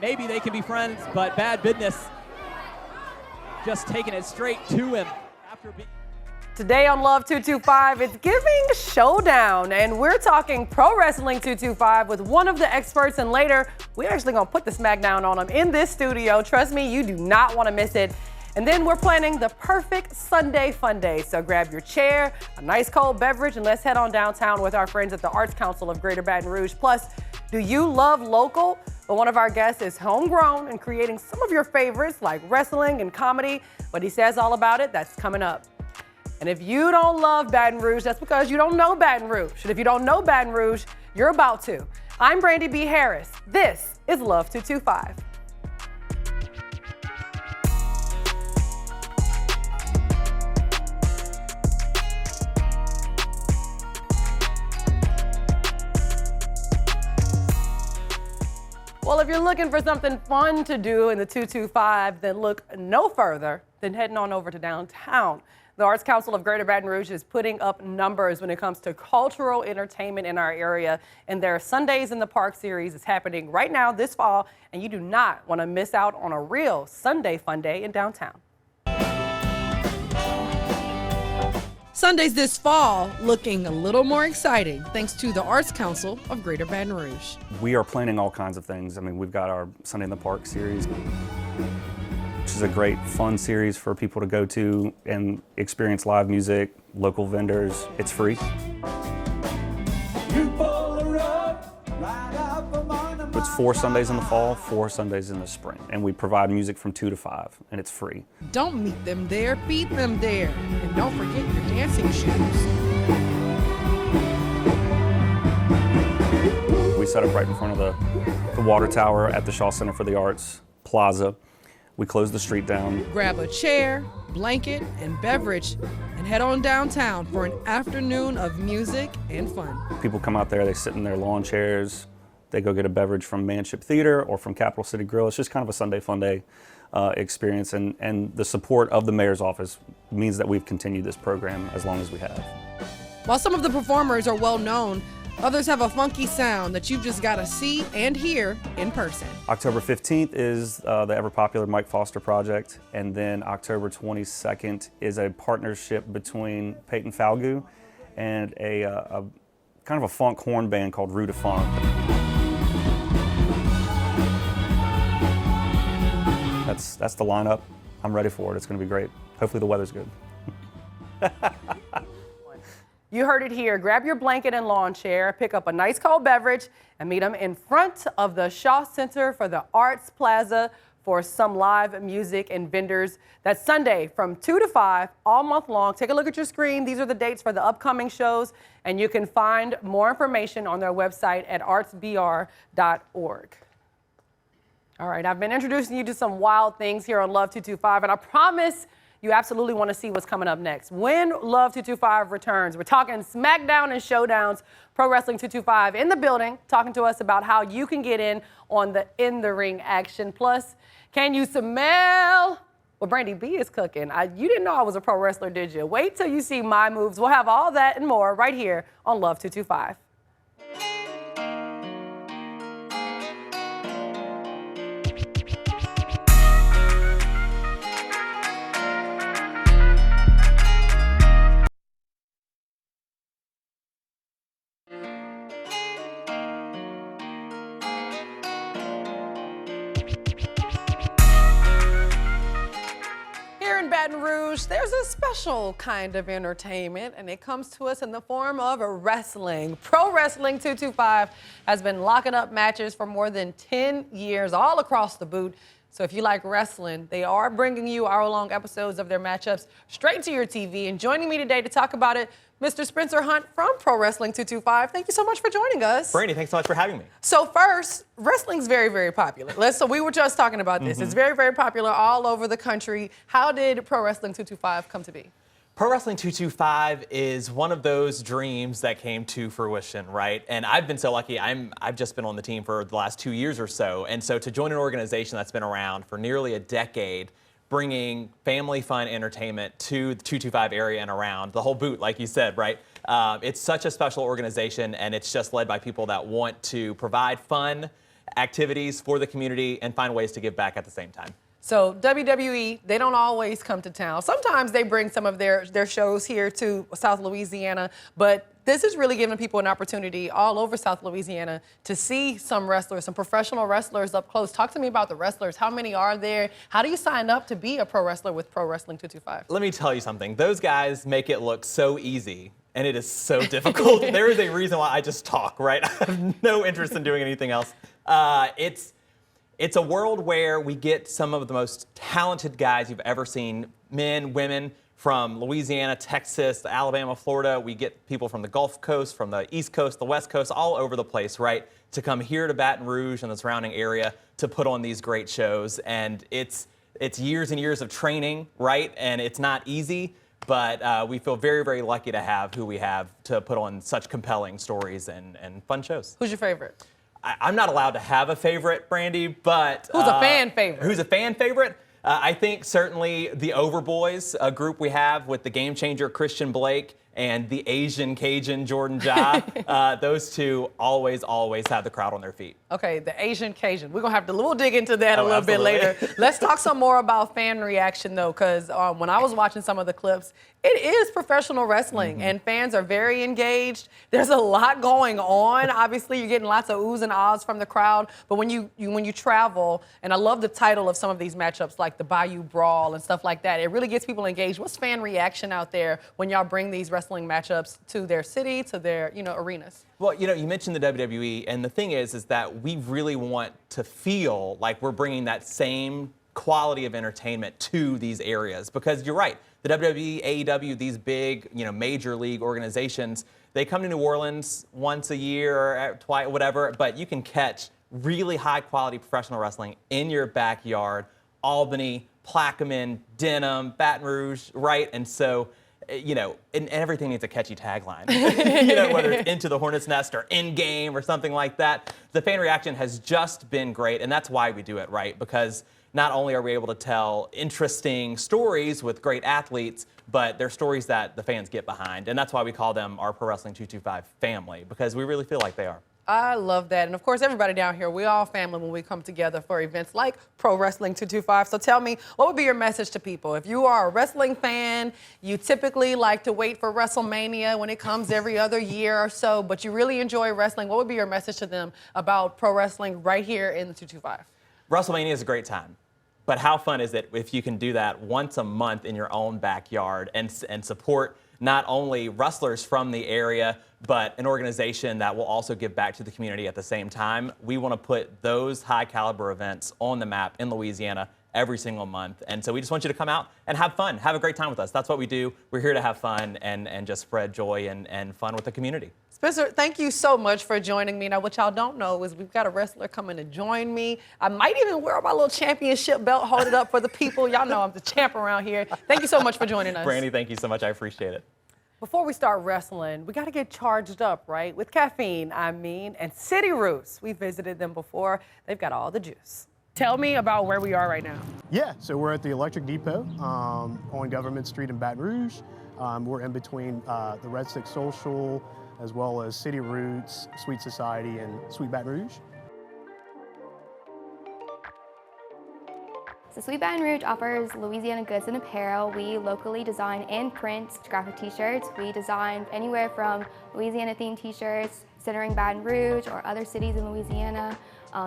maybe they can be friends, but bad business just taking it straight to him after being. Today on Love 225, it's Giving Showdown, and we're talking Pro Wrestling 225 with one of the experts, and later, we're actually gonna put the smackdown on him in this studio. Trust me, you do not wanna miss it. And then we're planning the perfect Sunday fun day. So grab your chair, a nice cold beverage, and let's head on downtown with our friends at the Arts Council of Greater Baton Rouge. Plus, do you love local? Well, one of our guests is homegrown and creating some of your favorites like wrestling and comedy. What he says all about it, that's coming up. And if you don't love Baton Rouge, that's because you don't know Baton Rouge. And if you don't know Baton Rouge, you're about to. I'm Brandi B. Harris. This is Love 225. Well, if you're looking for something fun to do in the 225, then look no further than heading on over to downtown. The Arts Council of Greater Baton Rouge is putting up numbers when it comes to cultural entertainment in our area, and their Sundays in the Park series is happening right now this fall, and you do not want to miss out on a real Sunday fun day in downtown. Sundays this fall looking a little more exciting thanks to the Arts Council of Greater Baton Rouge. We are planning all kinds of things. I mean, we've got our Sunday in the Park series, which is a great fun series for people to go to and experience live music, local vendors. It's free. It's 4 Sundays in the fall, 4 Sundays in the spring, and we provide music from 2 to 5, and it's free. Don't meet them there, beat them there. And don't forget your dancing shoes. We set up right in front of the water tower at the Shaw Center for the Arts Plaza. We close the street down. Grab a chair, blanket, and beverage, and head on downtown for an afternoon of music and fun. People come out there, they sit in their lawn chairs, they go get a beverage from Manship Theater or from Capital City Grill. It's just kind of a Sunday fun day experience, and the support of the mayor's office means that we've continued this program as long as we have. While some of the performers are well known, others have a funky sound that you've just got to see and hear in person. October 15th is the ever popular Mike Foster Project, and then October 22nd is a partnership between Peyton Falgout and a kind of a funk horn band called Root of Funk. That's the lineup. I'm ready for it. It's going to be great. Hopefully the weather's good. You heard it here. Grab your blanket and lawn chair, pick up a nice cold beverage, and meet them in front of the Shaw Center for the Arts Plaza for some live music and vendors. That's Sunday from 2 to 5 all month long. Take a look at your screen. These are the dates for the upcoming shows, and you can find more information on their website at artsbr.org. All right, I've been introducing you to some wild things here on Love 225, and I promise you absolutely want to see what's coming up next. When Love 225 returns, we're talking SmackDown and Showdowns, Pro Wrestling 225 in the building, talking to us about how you can get in on the in-the-ring action. Plus, can you smell what Brandi B is cooking? You didn't know I was a pro wrestler, did you? Wait till you see my moves. We'll have all that and more right here on Love 225. Baton Rouge, there's a special kind of entertainment, and it comes to us in the form of wrestling. Pro Wrestling 225 has been locking up matches for more than 10 years all across the boot. So if you like wrestling, they are bringing you hour-long episodes of their matchups straight to your TV. And joining me today to talk about it, Mr. Spenser Hunt from Pro Wrestling 225. Thank you so much for joining us. Brandi, thanks so much for having me. So first, wrestling's very, very popular. So we were just talking about this. It's very, very popular all over the country. How did Pro Wrestling 225 come to be? Pro Wrestling 225 is one of those dreams that came to fruition, right? And I've been so lucky. I've just been on the team for the last 2 years or so. And so to join an organization that's been around for nearly a decade, bringing family fun entertainment to the 225 area and around, the whole boot, like you said, right? It's such a special organization, and it's just led by people that want to provide fun activities for the community and find ways to give back at the same time. So WWE, they don't always come to town. Sometimes they bring some of their shows here to South Louisiana, but this is really giving people an opportunity all over South Louisiana to see some wrestlers, some professional wrestlers up close. Talk to me about the wrestlers. How many are there? How do you sign up to be a pro wrestler with Pro Wrestling 225? Let me tell you something. Those guys make it look so easy, and it is so difficult. There is a reason why I just talk, right? I have no interest in doing anything else. It's a world where we get some of the most talented guys you've ever seen, men, women, from Louisiana, Texas, Alabama, Florida. We get people from the Gulf Coast, from the East Coast, the West Coast, all over the place, right, to come here to Baton Rouge and the surrounding area to put on these great shows. And it's years and years of training, right? And it's not easy, but we feel very, very lucky to have who we have to put on such compelling stories and fun shows. Who's your favorite? I'm not allowed to have a favorite, Brandi, but... Who's a fan favorite? Who's a fan favorite? I think certainly the Overboys, a group we have with the game changer Christian Blake and the Asian Cajun Jordan Ja. Those two always have the crowd on their feet. Okay, the Asian Cajun. We're going to have to we'll dig into that a little absolutely. bit later. Let's talk some more about fan reaction, though, because when I was watching some of the clips, it is professional wrestling, and fans are very engaged. There's a lot going on. Obviously, you're getting lots of oohs and ahs from the crowd, but when you travel, and I love the title of some of these matchups, like the Bayou Brawl and stuff like that, it really gets people engaged. What's fan reaction out there when y'all bring these wrestling matchups to their city, to their arenas? Well, you mentioned the WWE, and the thing is that we really want to feel like we're bringing that same quality of entertainment to these areas, because you're right, the WWE, AEW, these big, major league organizations, they come to New Orleans once a year or twice, whatever, but you can catch really high quality professional wrestling in your backyard, Albany, Plaquemine, Denham, Baton Rouge, right? And so, and everything needs a catchy tagline, whether it's Into the Hornet's Nest or In Game or something like that. The fan reaction has just been great, and that's why we do it, right? Because not only are we able to tell interesting stories with great athletes, but they're stories that the fans get behind. And that's why we call them our Pro Wrestling 225 family, because we really feel like they are. I love that. And of course, everybody down here, we all family when we come together for events like Pro Wrestling 225. So tell me, what would be your message to people? If you are a wrestling fan, you typically like to wait for WrestleMania when it comes every other year or so, but you really enjoy wrestling, what would be your message to them about pro wrestling right here in the 225? WrestleMania is a great time. But how fun is it if you can do that once a month in your own backyard and support not only wrestlers from the area, but an organization that will also give back to the community at the same time. We want to put those high caliber events on the map in Louisiana every single month. And so we just want you to come out and have fun, have a great time with us. That's what we do. We're here to have fun and just spread joy and fun with the community. Spenser, thank you so much for joining me. Now, what y'all don't know is we've got a wrestler coming to join me. I might even wear my little championship belt, hold it up for the people. Y'all know I'm the champ around here. Thank you so much for joining us. Brandi, thank you so much. I appreciate it. Before we start wrestling, we got to get charged up, right? With caffeine, and City Roots. We visited them before. They've got all the juice. Tell me about where we are right now. Yeah, so we're at the Electric Depot on Government Street in Baton Rouge. We're in between the Red Stick Social, as well as City Roots, Sweet Society, and Sweet Baton Rouge. So Sweet Baton Rouge offers Louisiana goods and apparel. We locally design and print graphic t-shirts. We design anywhere from Louisiana themed t-shirts centering Baton Rouge or other cities in Louisiana.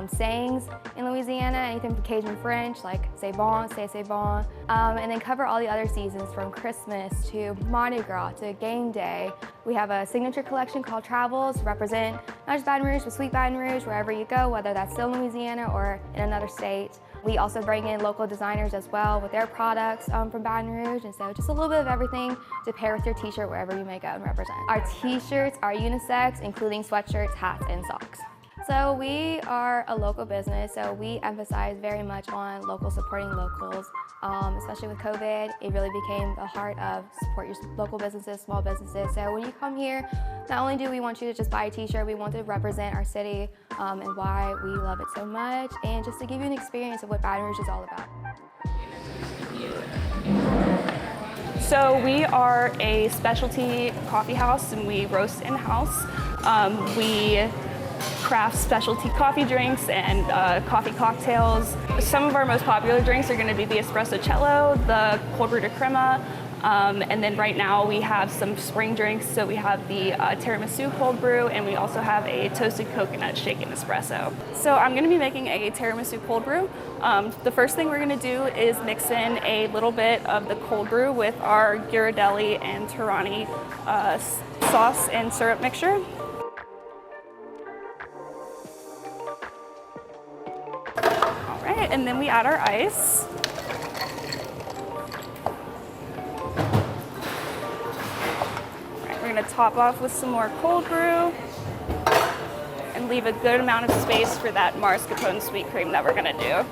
Sayings in Louisiana, anything from Cajun French, like c'est bon, c'est bon. And then cover all the other seasons from Christmas to Mardi Gras to game day. We have a signature collection called Travels, represent not just Baton Rouge, but Sweet Baton Rouge, wherever you go, whether that's still in Louisiana or in another state. We also bring in local designers as well with their products from Baton Rouge, and so just a little bit of everything to pair with your t-shirt wherever you may go and represent. Our t-shirts are unisex, including sweatshirts, hats, and socks. So we are a local business, so we emphasize very much on local supporting locals. Especially with COVID, it really became the heart of support your local businesses, small businesses. So when you come here, not only do we want you to just buy a t-shirt, we want to represent our city and why we love it so much, and just to give you an experience of what Baton Rouge is all about. So we are a specialty coffee house and we roast in-house. We craft specialty coffee drinks and coffee cocktails. Some of our most popular drinks are going to be the espressocello, the cold brew de crema, and then right now we have some spring drinks. So we have the tiramisu cold brew, and we also have a toasted coconut shaken espresso. So I'm going to be making a tiramisu cold brew. The first thing we're going to do is mix in a little bit of the cold brew with our Ghirardelli and Torani sauce and syrup mixture. All right, and then we add our ice. We're going to top off with some more cold brew and leave a good amount of space for that mascarpone sweet cream that we're going to do.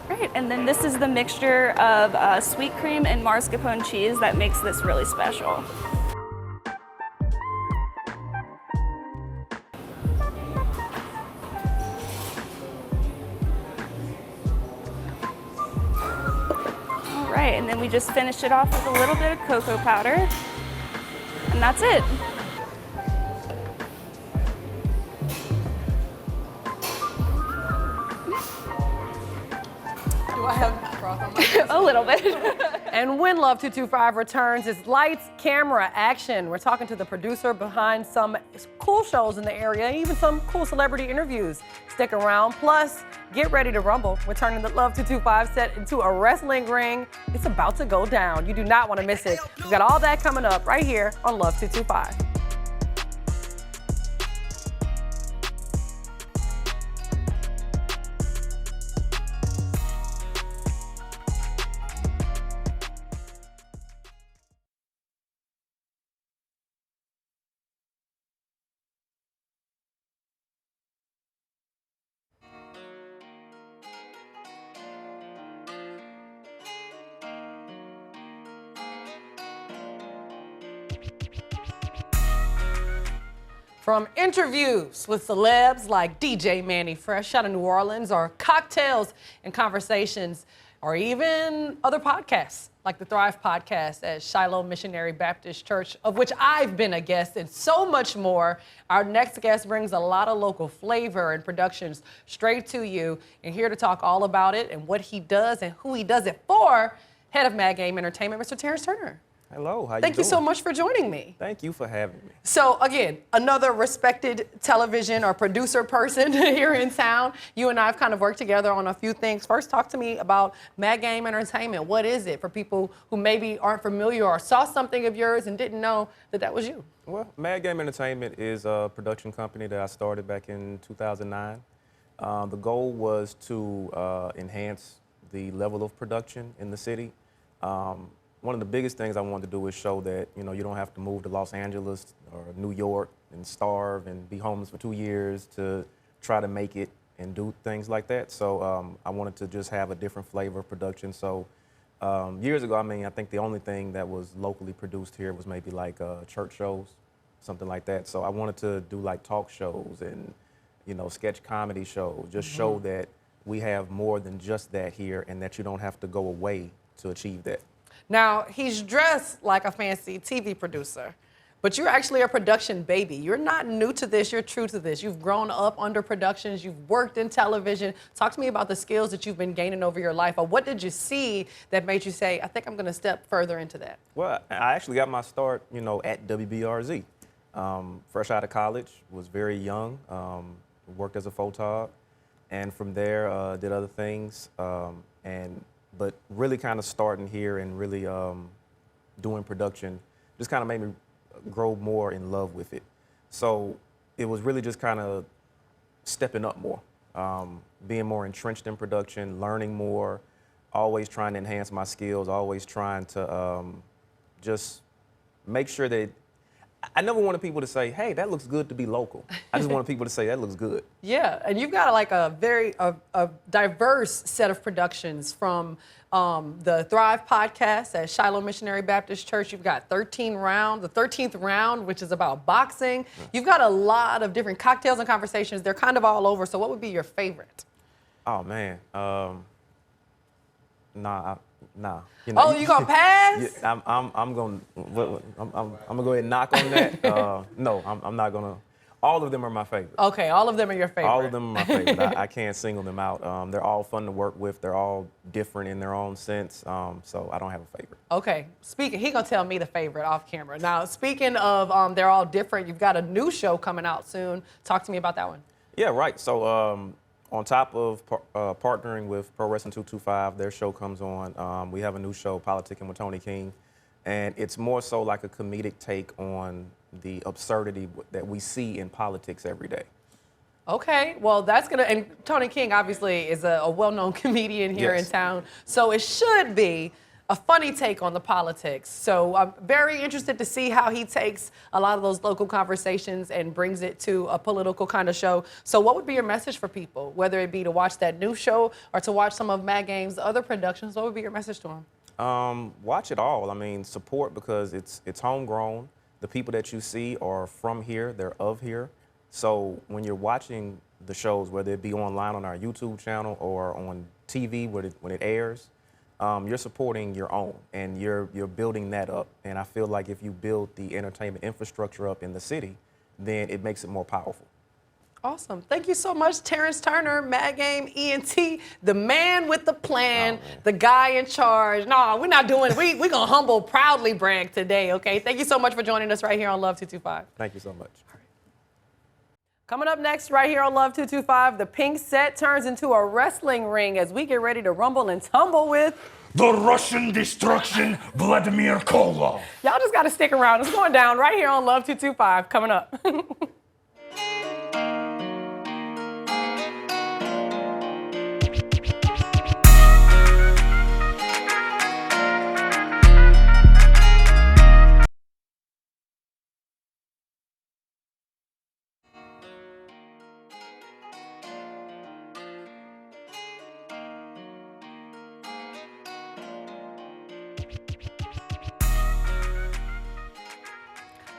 Right, and then this is the mixture of sweet cream and mascarpone cheese that makes this really special. All right, and then we just finish it off with a little bit of cocoa powder. And that's it. Do I have froth on my face? A little bit. And when Love 225 returns, it's lights, camera, action. We're talking to the producer behind some cool shows in the area, even some cool celebrity interviews. Stick around. Plus, get ready to rumble. We're turning the Love 225 set into a wrestling ring. It's about to go down. You do not want to miss it. We've got all that coming up right here on Love 225. From interviews with celebs like DJ Manny Fresh out of New Orleans, or cocktails and conversations, or even other podcasts like the Thrive podcast at Shiloh Missionary Baptist Church, of which I've been a guest, and so much more. Our next guest brings a lot of local flavor and productions straight to you, and here to talk all about it and what he does and who he does it for, head of MaddGame Entertainment, Mr. Terrence Turner. Hello, how you doing? Thank you so much for joining me. Thank you for having me. So again, another respected television or producer person here in town. You and I have kind of worked together on a few things. First, talk to me about MaddGame Entertainment. What is it for people who maybe aren't familiar or saw something of yours and didn't know that that was you? Well, MaddGame Entertainment is a production company that I started back in 2009. The goal was to enhance the level of production in the city. One of the biggest things I wanted to do is show that, you know, you don't have to move to Los Angeles or New York and starve and be homeless for 2 years to try to make it and do things like that. So I wanted to just have a different flavor of production. So years ago, I mean, I think the only thing that was locally produced here was maybe like church shows, something like that. So I wanted to do like talk shows and, you know, sketch comedy shows, just show that we have more than just that here and that you don't have to go away to achieve that. Now, he's dressed like a fancy TV producer, but you're actually a production baby. You're not new to this, you're true to this. You've grown up under productions, you've worked in television. Talk to me about the skills that you've been gaining over your life, or what did you see that made you say, I think I'm gonna step further into that? Well, I actually got my start, you know, at WBRZ. Fresh out of college, was very young, worked as a photog, and from there did other things. But really kind of starting here and really doing production just kind of made me grow more in love with it. So it was really just kind of stepping up more, being more entrenched in production, learning more, always trying to enhance my skills, always trying to just make sure that I never wanted people to say, hey, that looks good to be local. I just wanted people to say, that looks good. Yeah, and you've got like a very diverse set of productions from the Thrive podcast at Shiloh Missionary Baptist Church. You've got 13 Round, the 13th Round, which is about boxing. You've got a lot of different cocktails and conversations. They're kind of all over. So what would be your favorite? Oh, man. Nah. You know, you gonna pass? Yeah, I'm gonna go ahead and knock on that. No, I'm not gonna. All of them are my favorite. Okay, all of them are your favorite. All of them are my favorite. I can't single them out. They're all fun to work with. They're all different in their own sense. So I don't have a favorite. Okay, he gonna tell me the favorite off camera. Now, speaking of they're all different, you've got a new show coming out soon. Talk to me about that one. Yeah, right. So on top of partnering with Pro Wrestling 225, their show comes on. We have a new show, Politicking with Tony King. And it's more so like a comedic take on the absurdity that we see in politics every day. Okay, well, and Tony King obviously is a well-known comedian here in town, so it should be a funny take on the politics. So I'm very interested to see how he takes a lot of those local conversations and brings it to a political kind of show. So what would be your message for people, whether it be to watch that new show or to watch some of MaddGame's other productions? What would be your message to them? Watch it all. I mean, support because it's homegrown. The people that you see are from here, they're of here. So when you're watching the shows, whether it be online on our YouTube channel or on TV when it airs, you're supporting your own and you're building that up. And I feel like if you build the entertainment infrastructure up in the city, then it makes it more powerful. Awesome. Thank you so much, Terrence Turner, MaddGame Ent, the man with the plan, the guy in charge. No, we're not doing it. We're going to humble proudly brag today, okay? Thank you so much for joining us right here on Love 225. Thank you so much. Coming up next right here on Love 225, the pink set turns into a wrestling ring as we get ready to rumble and tumble with the Russian destruction, Vladimir Koloff. Y'all just got to stick around. It's going down right here on Love 225. Coming up.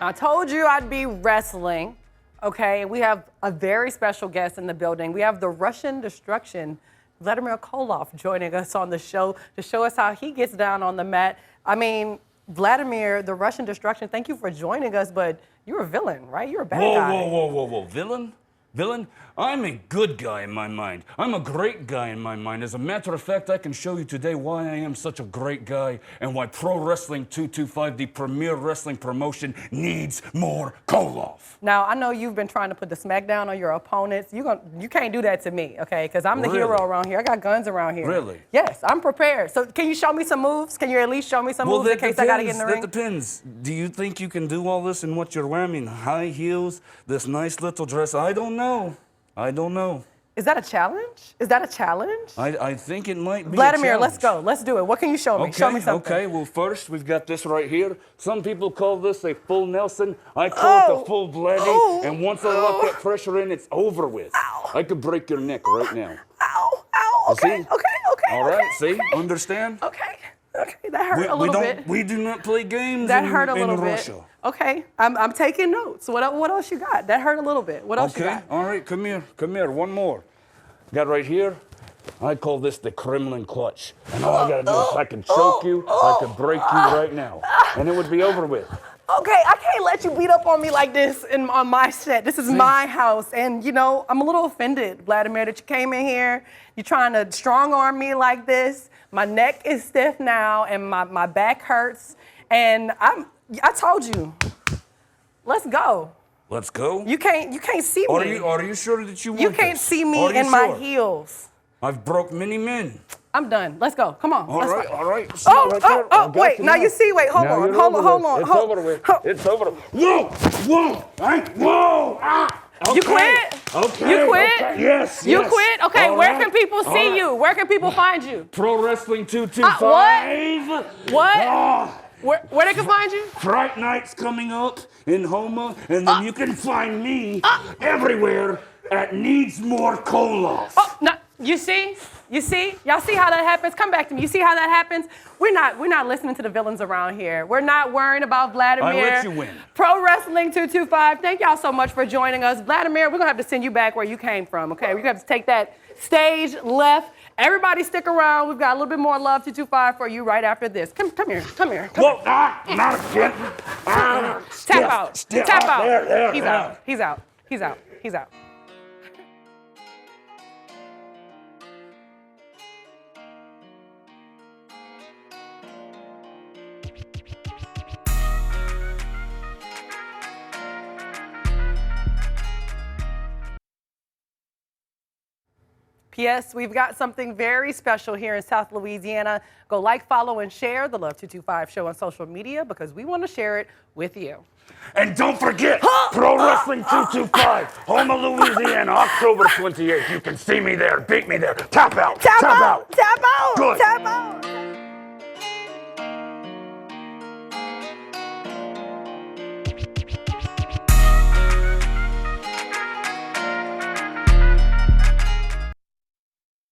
I told you I'd be wrestling, okay? We have a very special guest in the building. We have the Russian destruction, Vladimir Koloff, joining us on the show to show us how he gets down on the mat. I mean, Vladimir, the Russian destruction, thank you for joining us, but you're a villain, right? You're a bad guy. Whoa. Villain? Villain? I'm a good guy in my mind. I'm a great guy in my mind. As a matter of fact, I can show you today why I am such a great guy and why Pro Wrestling 225, the premier wrestling promotion, needs more Koloff. Now, I know you've been trying to put the smackdown on your opponents. You can't do that to me, okay? Because I'm the hero around here. I got guns around here. Really? Yes, I'm prepared. So can you show me some moves? Can you at least show me some moves in case I got to get in the ring? That depends. Do you think you can do all this in what you're wearing? High heels, this nice little dress? I don't know. Is that a challenge? Is that a challenge? I think it might be Vladimir, a challenge. let's go. Let's do it. What can you show me? Okay, Show me something. Okay, well, first we've got this right here. Some people call this a full Nelson. I call it a full Vladdy. And once I lock that pressure in, it's over with. Ow. I could break your neck right now. Ow. Okay, All right, okay. see? Understand? Okay, that hurt a little bit. We do not play games That hurt a little in bit. Russia. Okay, I'm taking notes. What else you got? That hurt a little bit. What else you got? All right, come here, one more. Got right here, I call this the Kremlin clutch. And all I gotta do is I can choke you, I can break you right now. And it would be over with. Okay, I can't let you beat up on me like this on my set. This is my house. And, I'm a little offended, Vladimir, that you came in here. You're trying to strong arm me like this. My neck is stiff now, and my back hurts. And I told you, let's go. Let's go? You can't see me. Are you sure that you want You can't this? see me in my heels. I've broke many men. I'm done. Let's go. Come on. All right. Wait. Now you see. Wait. Hold on. It's over with. It's over. Whoa. Ah. Okay. You quit? Okay. You quit? Okay. Yes. You quit? Okay. All where right. can people see you? Where can people find you? Pro Wrestling 225. What? Where they can find you? Fright Night's coming up in Homa, and then you can find me everywhere at Needs More Koloff. No, you see? Y'all see how that happens? Come back to me. You see how that happens? We're not listening to the villains around here. We're not worrying about Vladimir. I let you win. Pro Wrestling 225. Thank y'all so much for joining us. Vladimir, we're gonna have to send you back where you came from, okay? We're gonna have to take that stage left. Everybody stick around. We've got a little bit more Love 225 for you right after this. Come here. Whoa, not again. Tap out. There. He's out. He's out. He's out. Yes, we've got something very special here in South Louisiana. Go like, follow, and share the Love 225 show on social media because we want to share it with you. And don't forget, Pro Wrestling 225, home of Louisiana, October 28th. You can see me there, beat me there. Tap out. Tap out. Tap out. Good. Tap out.